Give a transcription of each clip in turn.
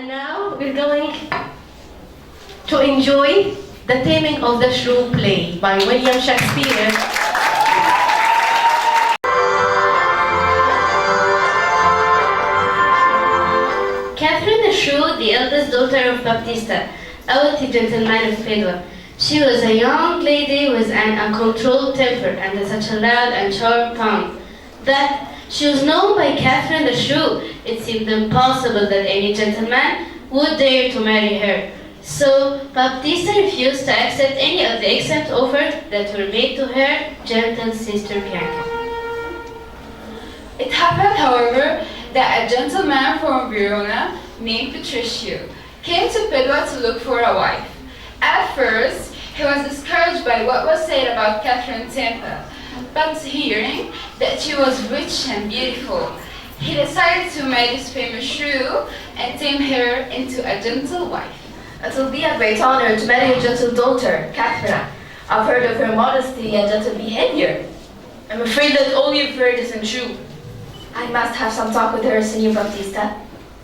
And now we're going to enjoy the Taming of the Shrew play by William Shakespeare. Catherine the Shrew, the eldest daughter of Baptista, a wealthy gentleman of Padua. She was a young lady with an uncontrolled temper and such a loud and sharp tongue that she was known by Catherine the Shrew. It seemed impossible that any gentleman would dare to marry her. So Baptista refused to accept any of the excellent offers that were made to her gentle sister Bianca. It happened, however, that a gentleman from Verona named Patricio came to Padua to look for a wife. At first, he was discouraged by what was said about Catherine's temper, but hearing that she was rich and beautiful, he decided to marry this famous shrew and tame her into a gentle wife. It will be a great honor to marry your gentle daughter, Catherine. I've heard of her modesty and gentle behavior. I'm afraid that all you've heard isn't true. I must have some talk with her, Senor Baptista.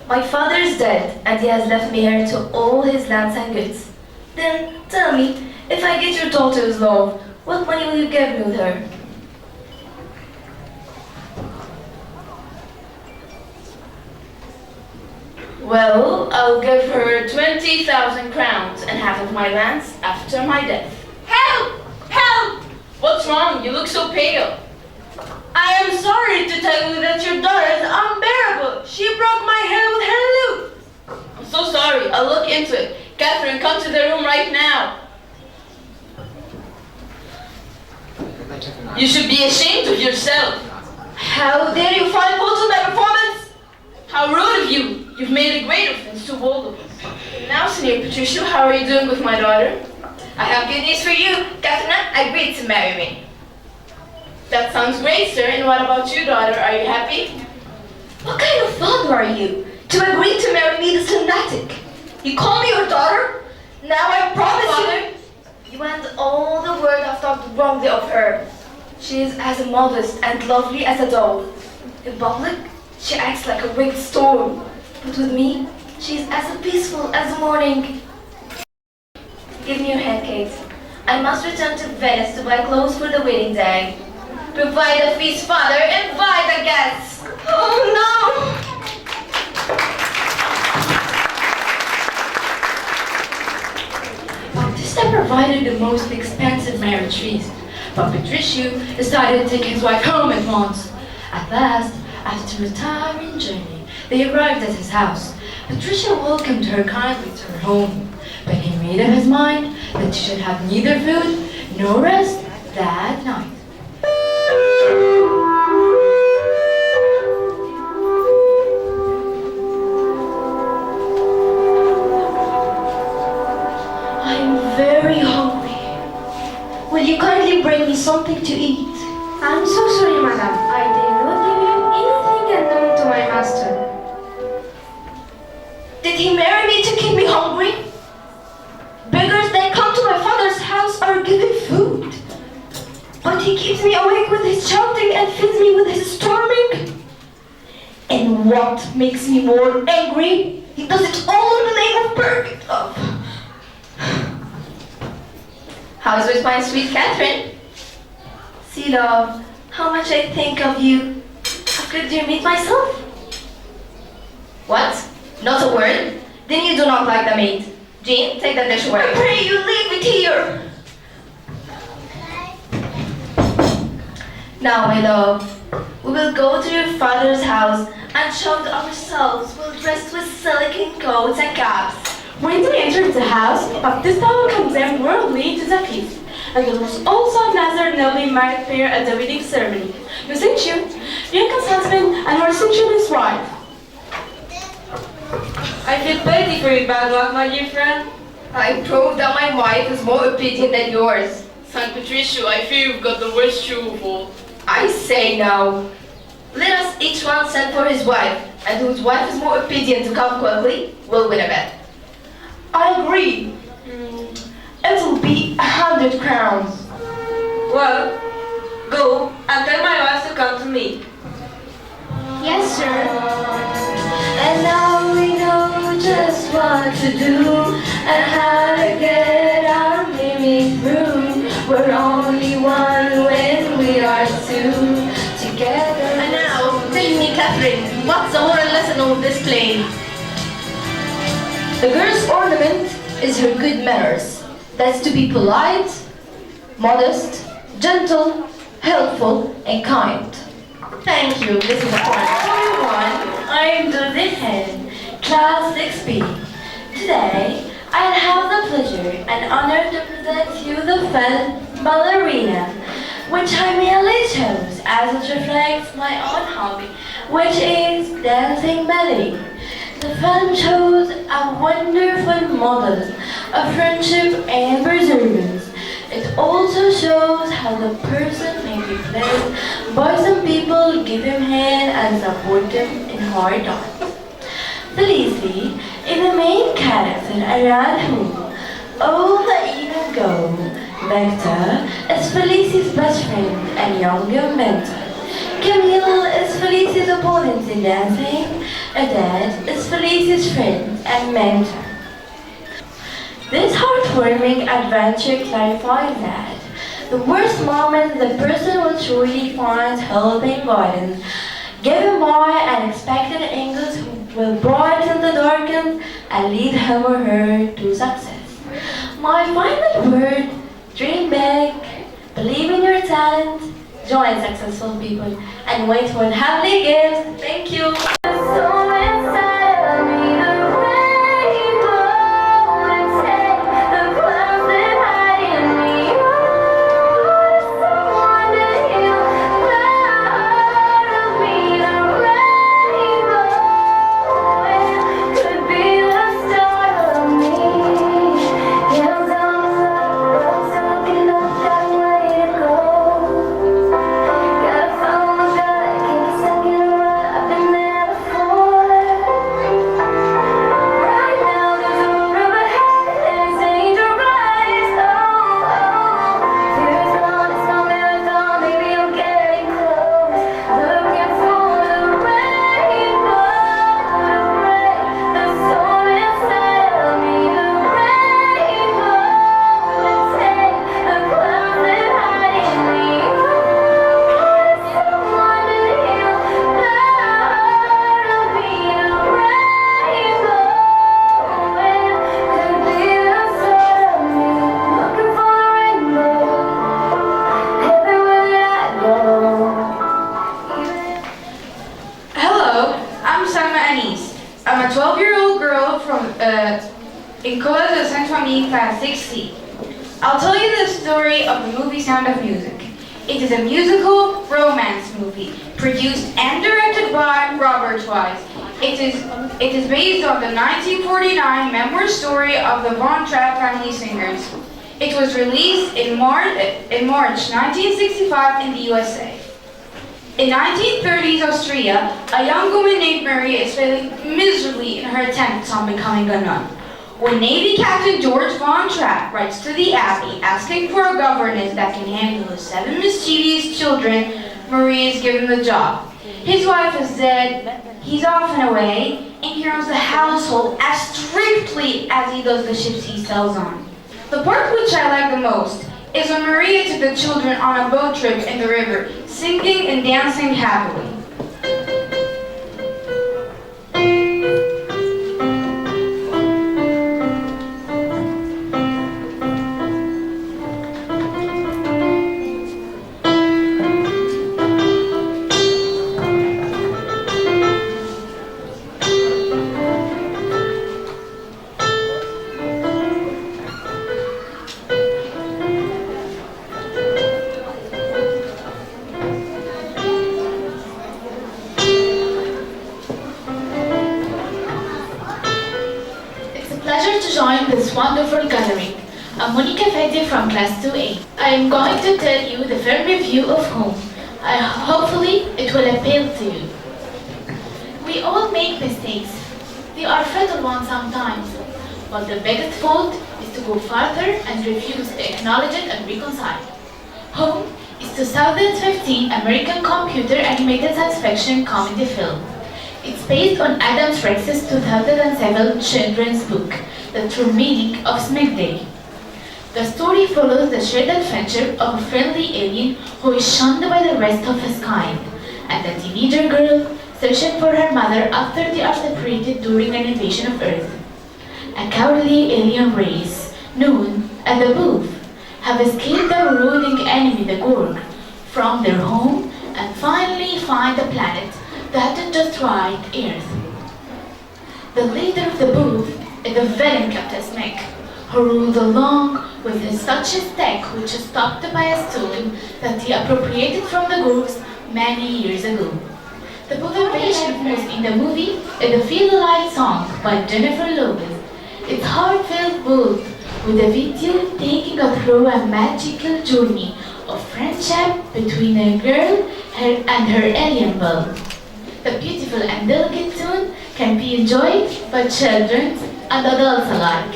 My father is dead, and he has left me heir to all his lands and goods. Then, tell me, if I get your daughter's love, what money will you give me with her? Well, I'll give her 20,000 crowns and half of my lands after my death. Help! Help! What's wrong? You look so pale. I am sorry to tell you that your daughter is unbearable. She broke my head with her lute. I'm so sorry. I'll look into it. Catherine, come to the room right now. You should be ashamed of yourself. How dare you find fault in my performance? How rude of you. You've made a great offense to both of us. Now, Senor Patricio, how are you doing with my daughter? I have good news for you. Catherine agreed to marry me. That sounds great, sir. And what about you, daughter? Are you happy? What kind of father are you to agree to marry me this lunatic? You call me your daughter? Now I promise you and all the world have talked wrongly of her. She is as modest and lovely as a doll. In public, she acts like a winged storm. But with me, she is as peaceful as the morning. Give me your hand, Kate. I must return to Venice to buy clothes for the wedding day. Provide a feast, father. Invite the guests. Oh no! Baptista provided the most expensive marriage feast, but Patricio decided to take his wife home at once. At last, after a tiring journey, they arrived at his house. Patricia welcomed her kindly to her home, but he made up his mind that she should have neither food nor rest that night. I'm very hungry. Will you kindly bring me something to eat? I'm so sorry, madam. I did not give you anything unknown to my master. Did he marry me to keep me hungry? Beggars that come to my father's house are given food. But he keeps me awake with his shouting and feeds me with his storming. And what makes me more angry, he does it all in the name of perfect love. How's with my sweet Catherine? See, love, how much I think of you. How could you meet myself? What? Not a word? Then you do not like the maid. Jean, take the dish away. I pray you leave it here. Now, my love, we will go to your father's house and show ourselves well dressed with silken coats and caps. When they entered the house, Baptista welcomed them warmly to the feast, and there was also another newly married pair at the wedding ceremony. Lucencio, Bianca's husband, and Hortensio, his wife. I feel pity for you, bad luck, my dear friend. I prove that my wife is more obedient than yours. San Patricio, I fear you've got the worst shrew of all. I say no. Let us each one send for his wife, and whose wife is more obedient to come quickly will win a bet. I agree. It'll be 100 crowns. Well, go and tell my wife to come to me. Yes, sir. And now we know just what to do and how to get our maybe through. We're only one when we are two together. And now, tell me, Catherine, what's the moral lesson of this play? The girl's ornament is her good manners. That's to be polite, modest, gentle, helpful, and kind. Thank you, this is a point. Everyone, I'm Judith Hen, Class 6B. Today, I have the pleasure and honor to present you the film Ballerina, which I merely chose as it reflects my own hobby, which is dancing ballet. The film shows a wonderful model of friendship and perseverance. It also shows how the person may be blessed by some people give him hand and support him in hard times. Felicity is the main character around whom all the events go. Vector is Felicity's best friend and younger mentor. Camille is Felicity's opponent in dancing. Odette is Felicity's friend and mentor. This heartwarming adventure clarifies that the worst moment the person will truly find help and guidance, given by unexpected angles who will brighten the darkness and lead him or her to success. My final word, dream big, believe in your talent, join successful people, and wait for heavenly gifts. Thank you. So inside of me, the rainbow, and take the clouds that hide in me. Oh, someone to heal the heart of me, the rainbow, it could be the start of me. Yeah, I'm talking up that way to go. Gotta follow my gut, can't be stuck in a rut. I've been there before. Right now there's a road up ahead and it's dangerous. Oh, fear's gone, it's no marathon, maybe I'm getting close. Looking for the rainbow to break the storm inside of me. The rainbow would take the clouds that hide in me. Someone to heal the heart of me. The rainbow, it could be the start of me. Looking for the rainbow everywhere that I go. Hello, I'm Salma Anis. I'm a 12-year-old girl from École de Sainte-Famille, Class 6C. I'll tell you the story of the movie Sound of Music. It is a musical romance movie produced and directed by Robert Wise. It is based on the 1949 memoir story of the Von Trapp family singers. It was released in March 1965 in the USA. In 1930s Austria, a young woman named Maria is failing miserably in her attempts on becoming a nun. When Navy Captain George Von Trapp writes to the Abbey asking for a governess that can handle the 7 mischievous children, Maria is given the job. His wife is dead, he's off and away, and he runs the household as strictly as he does the ships he sails on. The part which I like the most is when Maria took the children on a boat trip in the river, singing and dancing happily. Pleasure to join this wonderful gathering. I'm Monica Fede from Class 2A. I am going to tell you the film review of Home. Hopefully it will appeal to you. We all make mistakes. They are fatal ones sometimes. But the biggest fault is to go further and refuse to acknowledge it and reconcile. Home is 2015 American computer animated science fiction comedy film. It's based on Adam Rex's 2007 children's book, The True Meaning of Smeg Day. The story follows the shared adventure of a friendly alien who is shunned by the rest of his kind, and a teenager girl searching for her mother after they are separated during an invasion of Earth. A cowardly alien race, known as the Booth, have escaped the marauding enemy, the Gorg, from their home and finally find a planet that had destroyed Earth. The leader of the Booth is the villain Captain Smeg, who ruled along with his such a tech which is stopped by a stone that he appropriated from the Gorgs many years ago. The Booth invasion used in the movie is the Feel Alive song by Jennifer Lopez. It's heartfelt both with a video taking us through a magical journey of friendship between a girl and her alien bull. The beautiful and delicate tune can be enjoyed by children and adults alike.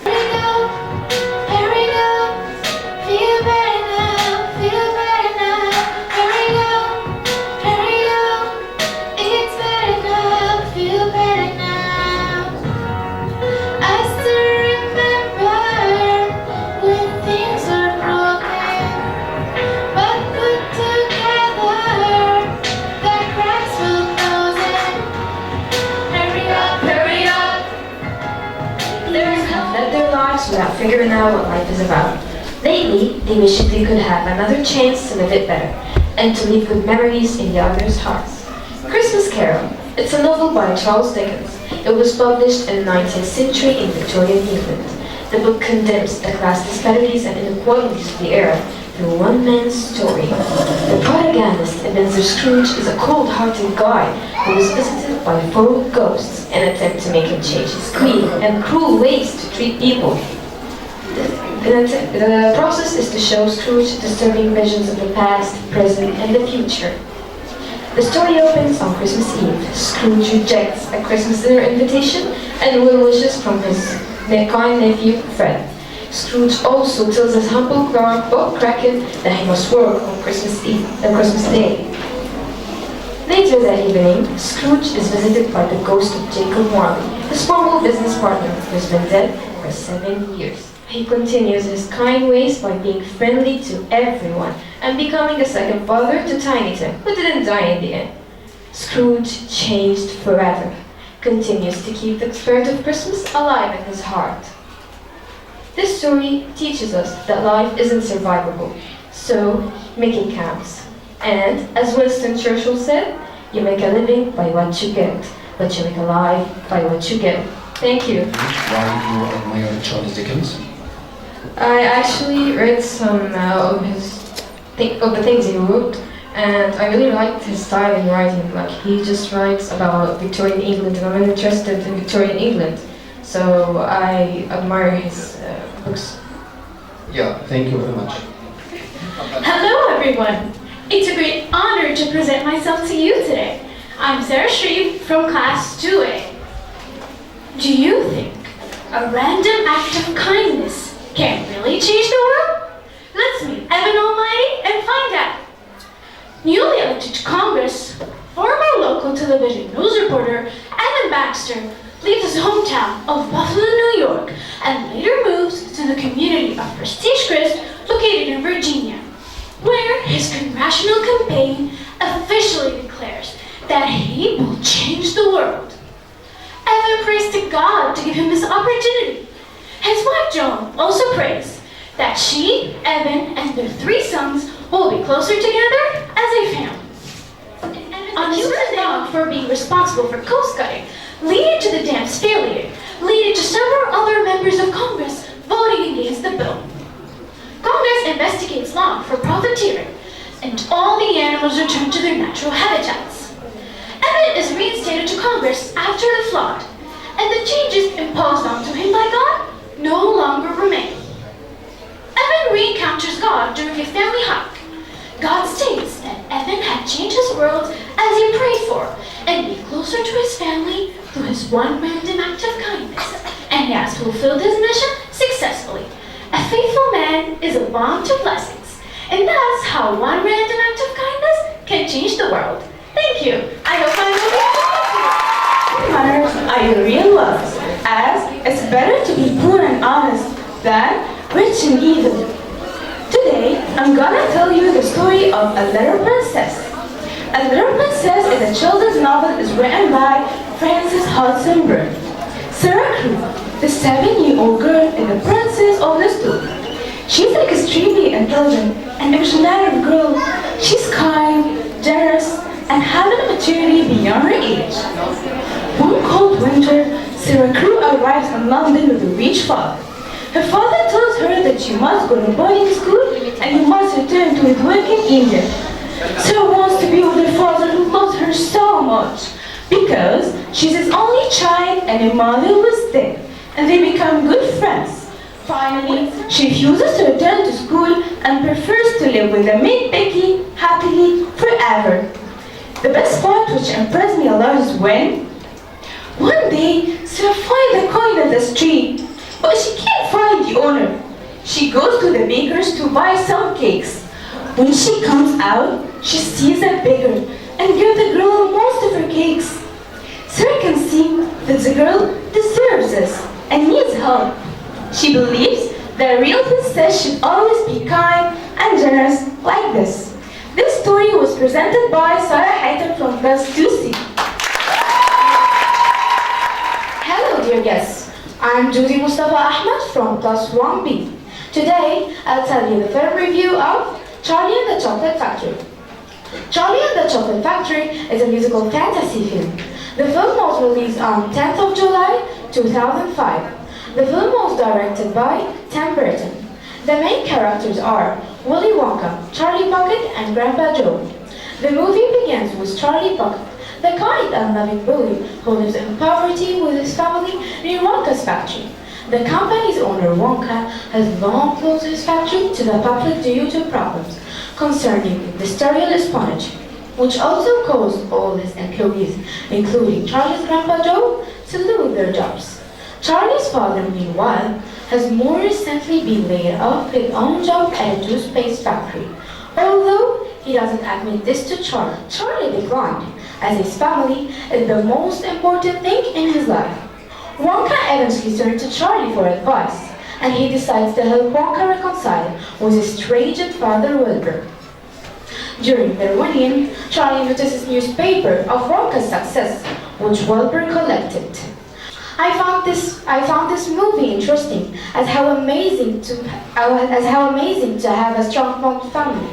Here we go, feel better now, feel better now. Here we go, it's better now, feel better now. I still remember when things were broken, but put together, the cracks will close in. Hurry up, hurry up. Others have led their lives without figuring out what life is about. Lately, they wish they could have another chance to live it better, and to leave good memories in the others' hearts. Christmas Carol. It's a novel by Charles Dickens. It was published in the 19th century in Victorian England. The book condemns the class disparities and inequalities of the era through one man's story. The protagonist, Ebenezer Scrooge, is a cold-hearted guy who is visited by four ghosts in an attempt to make him change his greed and cruel ways to treat people. The process is to show Scrooge disturbing visions of the past, present, and the future. The story opens on Christmas Eve. Scrooge rejects a Christmas dinner invitation and will wishes from his kind nephew, Fred. Scrooge also tells his humble clerk, Bob Cracken, that he must work on Christmas Day. Later that evening, Scrooge is visited by the ghost of Jacob Marley, his former business partner, who has been dead for 7 years. He continues his kind ways by being friendly to everyone and becoming a second father to Tiny Tim, who didn't die in the end. Scrooge, changed forever, continues to keep the spirit of Christmas alive in his heart. This story teaches us that life isn't survivable, so make it count. And, as Winston Churchill said, you make a living by what you get, but you make a life by what you give. Thank you. Why do you admire Charles Dickens? I actually read some of the things he wrote, and I really liked his style in writing. Like, he just writes about Victorian England, and I'm interested in Victorian England, so I admire his books. Yeah, thank you very much. Hello everyone! It's a great honor to present myself to you today. I'm Sarah Shreve from Class 2A. Do you think a random act of kindness can really change the world? Let's meet Evan Almighty and find out. Newly elected to Congress, former local television news reporter Evan Baxter leaves his hometown of Buffalo, New York, and later moves to the community of Prestige Crest, located in Virginia, where his congressional campaign officially declares that he will change the world. Evan prays to God to give him this opportunity. His wife Joan also prays that she, Evan, and their 3 sons will be closer together as a family. On his known for being responsible for coast-cutting, leading to the dam's failure, leading to several other members of Congress voting against the bill. Congress investigates law for profiteering, and all the animals return to their natural habitats. Evan is reinstated to Congress after the flood, and the changes imposed onto him by God no longer remain. Evan re-encounters God during a family hike. God states that Evan had changed his world as he prayed for, and be closer to his family through his one random act of kindness, and he has fulfilled his mission successfully. A faithful man is a bond to blessings, and that's how one random act of kindness can change the world. Thank you. I hope I will be manners are the real wealth, as it's better to be poor and honest than rich and evil. Today, I'm gonna tell you the story of A Little Princess. A Little Princess is a children's novel is written by Frances Hodgson Byrne. Sarah Crewe, the 7-year-old girl, is the princess of the story. She's an extremely intelligent and imaginative girl. She's kind, generous, and having a maturity beyond her age. One cold winter, Sarah Crewe arrives in London with a rich father. Her father tells her that she must go to boarding school and he must return to his work in India. Sarah wants to be with her father who loves her so much because she's his only child and her mother was dead, and they become good friends. Finally, she refuses to return to school and prefers to live with her maid Becky happily forever. The best part which impressed me a lot is when one day Sarah finds a coin in the street, but she can't find the owner. She goes to the baker's to buy some cakes. When she comes out, she sees a baker and gives the girl most of her cakes. Sarah can see that the girl deserves this and needs help. She believes that a real princess should always be kind and generous like this. This story was presented by Sarah Haytham from Class 2C. Hello dear guests, I'm Judy Mustafa Ahmed from Class 1B. Today, I'll tell you the film review of Charlie and the Chocolate Factory. Charlie and the Chocolate Factory is a musical fantasy film. The film was released on 10th of July 2005. The film was directed by Tim Burton. The main characters are Willy Wonka, Charlie Bucket, and Grandpa Joe. The movie begins with Charlie Bucket, the kind and loving bully who lives in poverty with his family near Wonka's factory. The company's owner, Wonka, has long closed his factory to the public due to problems concerning the sterile sponge, which also caused all his employees, including Charlie's Grandpa Joe, to lose their jobs. Charlie's father, meanwhile, has more recently been laid off his own job at a toothpaste factory. Although he doesn't admit this to Charlie, Charlie declined, as his family is the most important thing in his life. Wonka eventually turns to Charlie for advice, and he decides to help Wonka reconcile with his estranged father Wilbur. During their reunion, Charlie notices a newspaper of Wonka's success, which Wilbur collected. I found this movie interesting as how amazing to have a strong family.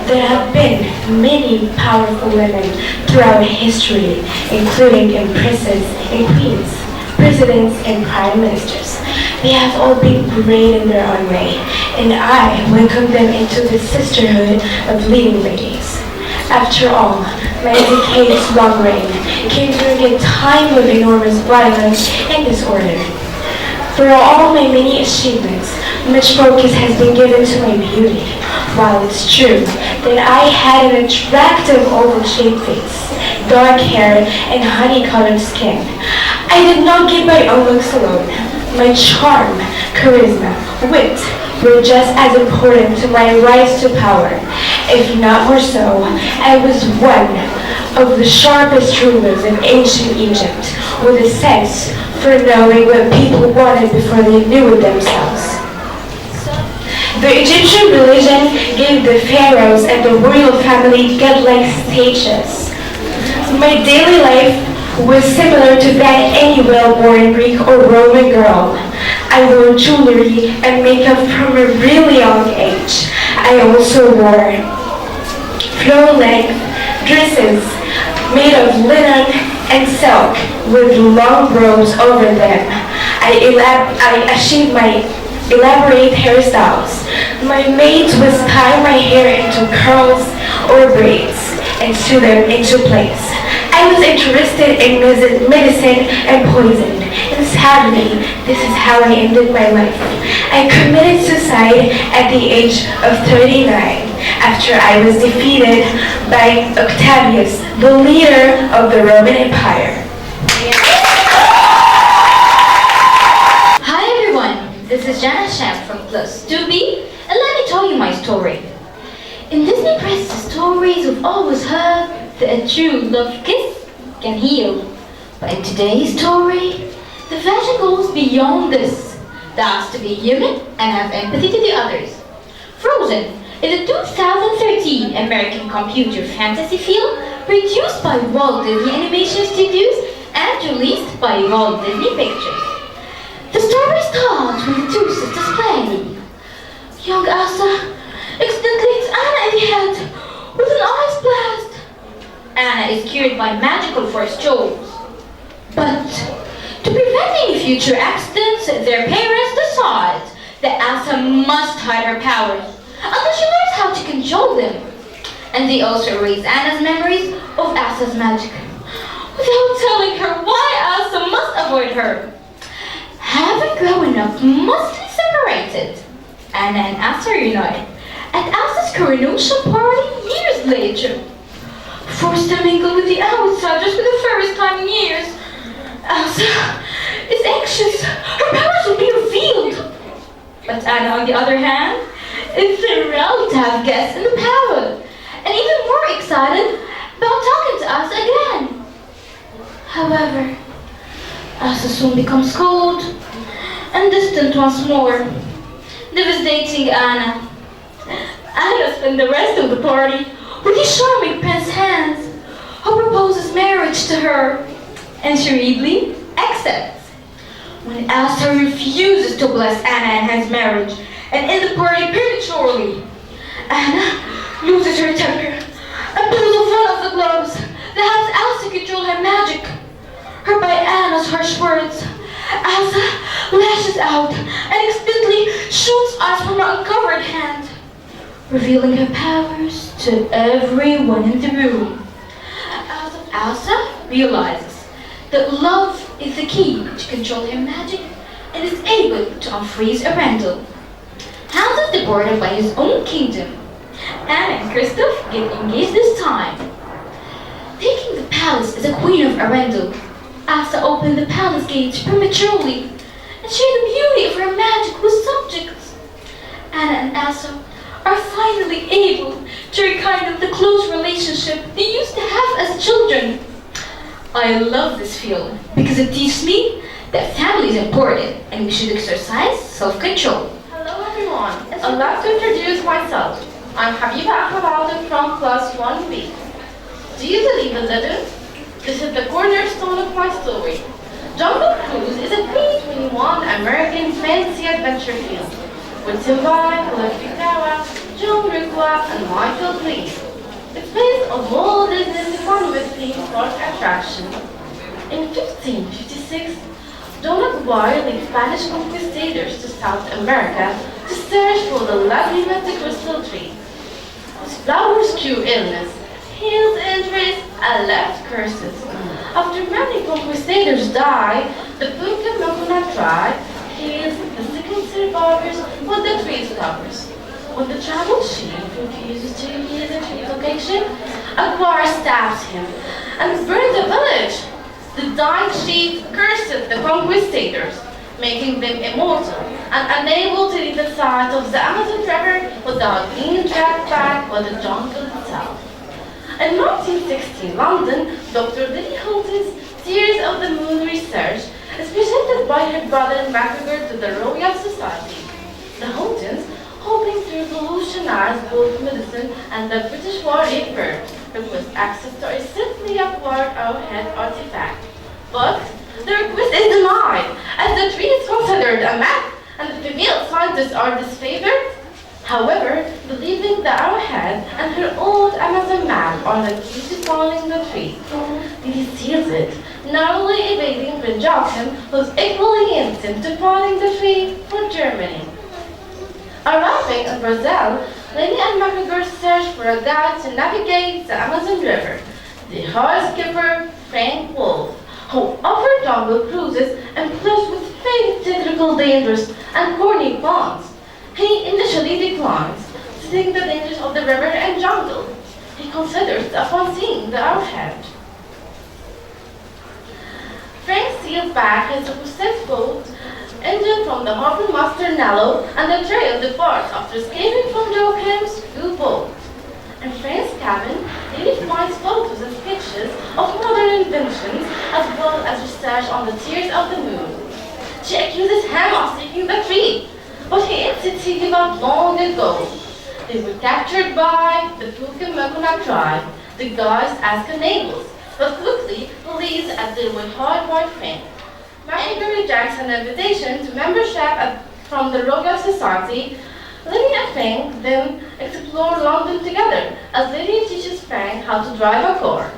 There have been many powerful women throughout history, including empresses and queens, presidents and prime ministers. They have all been great in their own way, and I welcome them into the sisterhood of leading ladies. After all, my decade's long reign came during a time of enormous violence and disorder. For all my many achievements, much focus has been given to my beauty. While it's true that I had an attractive oval-shaped face, dark hair, and honey-colored skin, I did not get my own looks alone. My charm, charisma, wit were just as important to my rise to power. If not more so, I was one of the sharpest rulers in ancient Egypt, with a sense for knowing what people wanted before they knew it themselves. The Egyptian religion gave the pharaohs and the royal family godlike status. My daily life was similar to that any well-born Greek or Roman girl. I wore jewelry and makeup from a really young age. I also wore floor-length dresses made of linen and silk with long robes over them. I achieved my elaborate hairstyles. My maids would tie my hair into curls or braids and sew them into place. I was interested in medicine and poison, and sadly, this is how I ended my life. I committed suicide at the age of 39 after I was defeated by Octavius, the leader of the Roman Empire. Hi everyone, this is Jana Sham from Plus 2B, and let me tell you my story. In Disney Princess stories, we've always heard that a true love kiss can heal. But in today's story, the vision goes beyond this. That's to be human and have empathy to the others. Frozen is a 2013 American computer fantasy film produced by Walt Disney Animation Studios and released by Walt Disney Pictures. The story starts with the two sisters playing. Young Elsa accidentally hits Anna in the head with an ice blast. Anna is cured by magical force jewels. But to prevent any future accidents, their parents decide that Elsa must hide her powers until she learns how to control them. And they also erase Anna's memories of Elsa's magic, without telling her why Elsa must avoid her. Having grown up must be separated, Anna and Elsa reunite at Elsa's coronation party years later. Forced to mingle with the outsiders for the first time in years, Elsa is anxious her powers will be revealed. But Anna, on the other hand, is thrilled to have guests in the palace, and even more excited about talking to us again. However, Elsa soon becomes cold and distant once more, devastating Anna. Anna spent the rest of the party with the charming Prince Hans, who proposes marriage to her, and she readily accepts. When Elsa refuses to bless Anna and Hans' marriage and end the party prematurely, Anna loses her temper and pulls off one of the gloves that helps Elsa control her magic. Hurt by Anna's harsh words, Elsa lashes out and accidentally shoots ice from her uncovered hand, revealing her powers to everyone in the room. Elsa realizes that love is the key to control her magic and is able to unfreeze Arendelle. Hans is deported by his own kingdom. Anna and Kristoff get engaged this time. Taking the palace as a queen of Arendelle, Elsa opened the palace gates prematurely and shared the beauty of her magic with subjects. Anna and Elsa are finally able to rekindle the close relationship they used to have as children. I love this film because it teaches me that family is important and we should exercise self-control. Hello everyone, I'd like to introduce myself. I'm Habiba Ahmed from class 1B. Do you believe in legend? This is the cornerstone of my story. Jungle Cruise is a 2021 American fantasy adventure film with Simba, Leslie Kara, John Rugwa, and Michael Green. It's based on Walt Disney's Hollywood theme park attraction. In 1556, Don Aguirre led Spanish conquistadors to South America to search for the Laguna de Crystal tree, whose flowers cure illness, heals injuries, and left curses. After many conquistadors die, the Punta Laguna tribe heals the sickened survivors with the tree's flowers. When the tribal chief refuses to heal the tree's location, Aguirre stabs him and burns the village. The dying chief curses the conquistadors, making them immortal and unable to leave the side of the Amazon River without being dragged back by the jungle itself. In 1960 London, Dr. Lily Houghton's Tears of the Moon research is presented by her brother MacGregor to the Royal Society. The Houghtons, hoping to revolutionize both medicine and the British War effort, request access to a recently acquired arrowhead artifact. But the request is denied, as the tree is considered a myth and the female scientists are disfavored. However, believing the arrowhead and her old Amazon map are the key to finding the tree, Lily seals it, narrowly evading Prince Joachim, who's equally instant to finding the tree for Germany. Arriving in Brazil, Lily and MacGregor search for a guide to navigate the Amazon River, the horse skipper Frank Wolf, who offered jungle cruises and pledged with faint technical dangers and corny ponds. He initially declines, seeing the dangers of the river and jungle. He considers upon seeing the arrowhead. Frank seals back his possessed boat, engine from the harbor master Nello, and the trail departs after escaping from Joachim's U-boat. In Frank's cabin, Lily finds photos and sketches of modern inventions as well as research on the tears of the moon. She accuses him of stealing the tree, but he insists he gave up long ago. They were captured by the Puka tribe, disguised as cannibals, but quickly released as they were hard boyfriend. Margaret rejects an invitation to membership from the Royal Society. Lily and Frank then explore London together as Lily teaches Frank how to drive a car.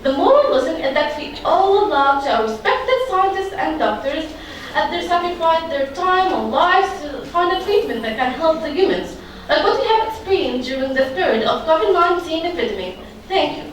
The moral lesson is that we all love our respected scientists and doctors as they sacrifice their time and lives to find a treatment that can help the humans, like what we have experienced during the spread of COVID-19 epidemic. Thank you.